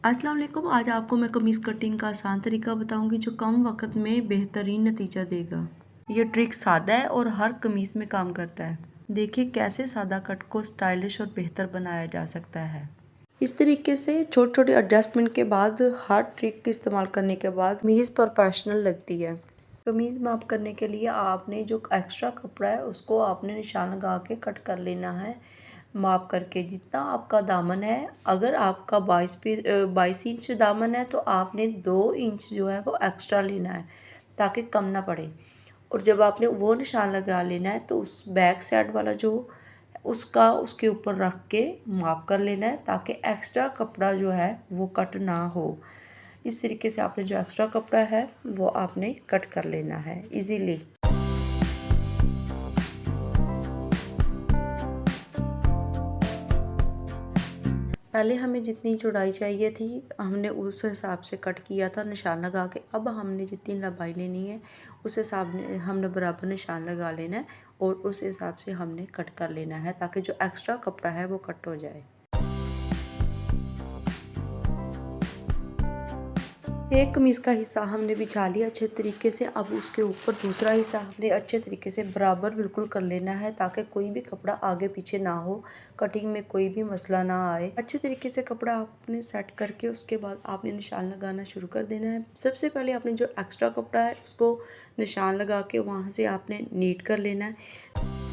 अस्सलाम वालेकुम। आज आपको मैं कमीज़ कटिंग का आसान तरीका बताऊंगी जो कम वक्त में बेहतरीन नतीजा देगा। ये ट्रिक सादा है और हर कमीज़ में काम करता है। देखिए कैसे सादा कट को स्टाइलिश और बेहतर बनाया जा सकता है। इस तरीके से छोटे छोटे एडजस्टमेंट के बाद हर ट्रिक का इस्तेमाल करने के बाद कमीज़ प्रोफेशनल लगती है। कमीज़ माप करने के लिए आपने जो एक्स्ट्रा कपड़ा है उसको आपने निशान लगा के कट कर लेना है। माप करके जितना आपका दामन है, अगर आपका 22 इंच दामन है तो आपने 2 इंच जो है वो एक्स्ट्रा लेना है ताकि कम ना पड़े। और जब आपने वो निशान लगा लेना है तो उस बैक साइड वाला जो उसके ऊपर रख के माप कर लेना है ताकि एक्स्ट्रा कपड़ा जो है वो कट ना हो। इस तरीके से आपने जो एक्स्ट्रा कपड़ा है वो आपने कट कर लेना है इजीली। पहले हमें जितनी चौड़ाई चाहिए थी हमने उस हिसाब से कट किया था निशान लगा के। अब हमने जितनी लंबाई लेनी है उस हिसाब ने हमने बराबर निशान लगा लेना है और उस हिसाब से हमने कट कर लेना है ताकि जो एक्स्ट्रा कपड़ा है वो कट हो जाए। एक कमीज़ का हिस्सा हमने बिछा लिया अच्छे तरीके से। अब उसके ऊपर दूसरा हिस्सा हमने अच्छे तरीके से बराबर बिल्कुल कर लेना है ताकि कोई भी कपड़ा आगे पीछे ना हो, कटिंग में कोई भी मसला ना आए। अच्छे तरीके से कपड़ा आपने सेट करके उसके बाद आपने निशान लगाना शुरू कर देना है। सबसे पहले आपने जो एक्स्ट्रा कपड़ा है उसको निशान लगा के वहाँ से आपने नीट कर लेना है।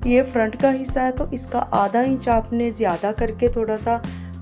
ये फ्रंट का हिस्सा है तो इसका आधा इंच आपने ज़्यादा करके थोड़ा सा